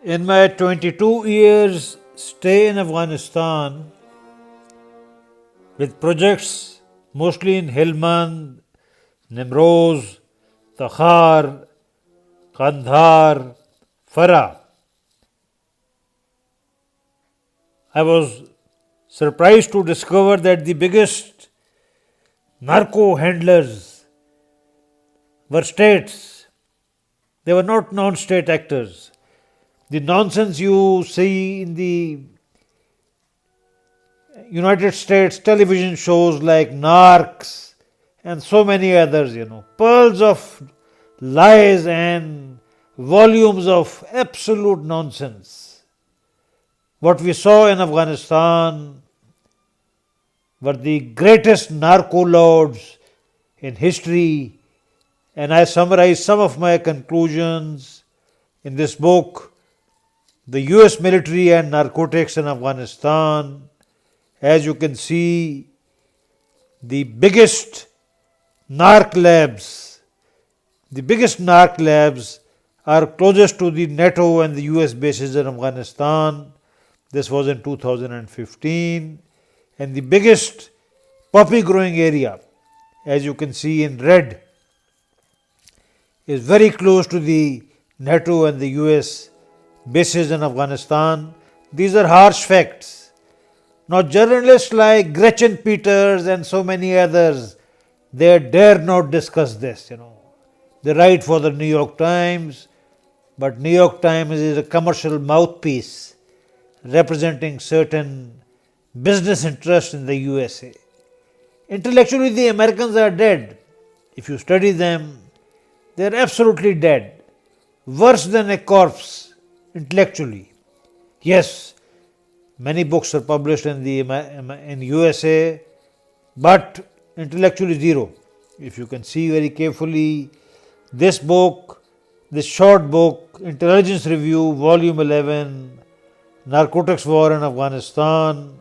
In my 22 years stay in Afghanistan with projects mostly in Helmand, Nimroz, Kandahar, Kandahar, Farah, I was surprised to discover that the biggest narco handlers were states. They were not non-state actors. The nonsense you see in the United States television shows like Narcs and so many others, pearls of lies and volumes of absolute nonsense. What we saw in Afghanistan were the greatest narco lords in history, and I summarize some of my conclusions in this book, The US Military and Narcotics in Afghanistan. As you can see, the biggest narc labs are closest to the NATO and the US bases in Afghanistan. This was in 2015. And the biggest poppy growing area, as you can see in red, is very close to the NATO and the US bases in Afghanistan. These are harsh facts. Now journalists like Gretchen Peters and so many others, they dare not discuss this, They write for the New York Times, but New York Times is a commercial mouthpiece representing certain business interests in the USA. Intellectually, the Americans are dead. If you study them, they are absolutely dead. Worse than a corpse, intellectually. Yes, many books are published in USA, but intellectually zero. If you can see very carefully, this short book, Intelligence Review, Volume 11, Narcotics War in Afghanistan,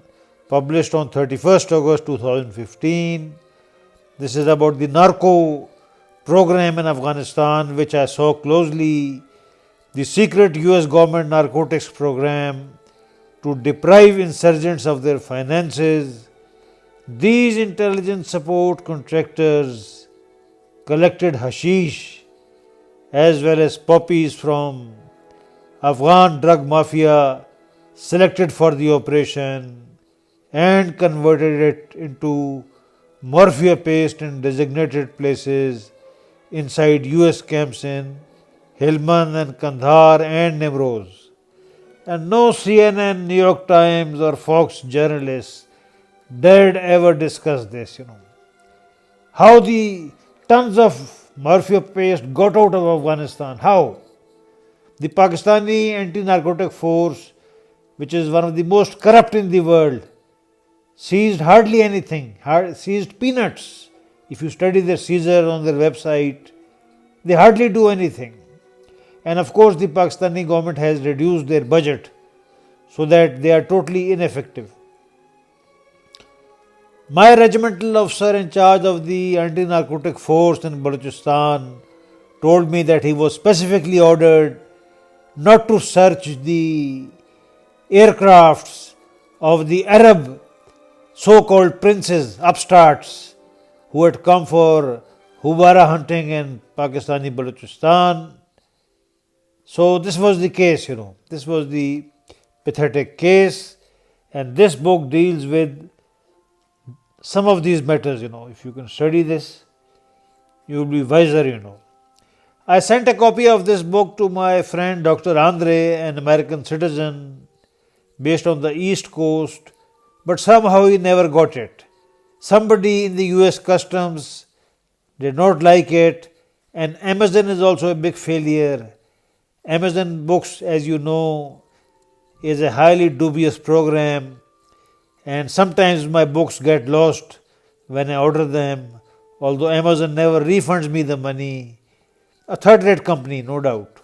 published on 31st August 2015. This is about the narco program in Afghanistan, which I saw closely, the secret US government narcotics program to deprive insurgents of their finances. These intelligence support contractors collected hashish as well as poppies from Afghan drug mafia selected for the operation and converted it into Morphia paste in designated places inside US camps in Helmand and Kandahar and Nimroz. And no CNN, New York Times or Fox journalists dared ever discuss this, How the tons of Morphia paste got out of Afghanistan, how? The Pakistani anti-narcotic force, which is one of the most corrupt in the world, seized hardly anything, seized peanuts. If you study their seizure on their website, they hardly do anything. And of course, the Pakistani government has reduced their budget so that they are totally ineffective. My regimental officer in charge of the anti-narcotic force in Balochistan told me that he was specifically ordered not to search the aircrafts of the Arab so-called princes, upstarts, who had come for Hubara hunting in Pakistani Balochistan. So this was the case, This was the pathetic case, and this book deals with some of these matters, If you can study this, you will be wiser, I sent a copy of this book to my friend Dr. Andre, an American citizen based on the East Coast, but somehow he never got it. Somebody in the US Customs did not like it, and Amazon is also a big failure. Amazon Books, as you know, is a highly dubious program, and sometimes my books get lost when I order them, although Amazon never refunds me the money. A third-rate company, no doubt.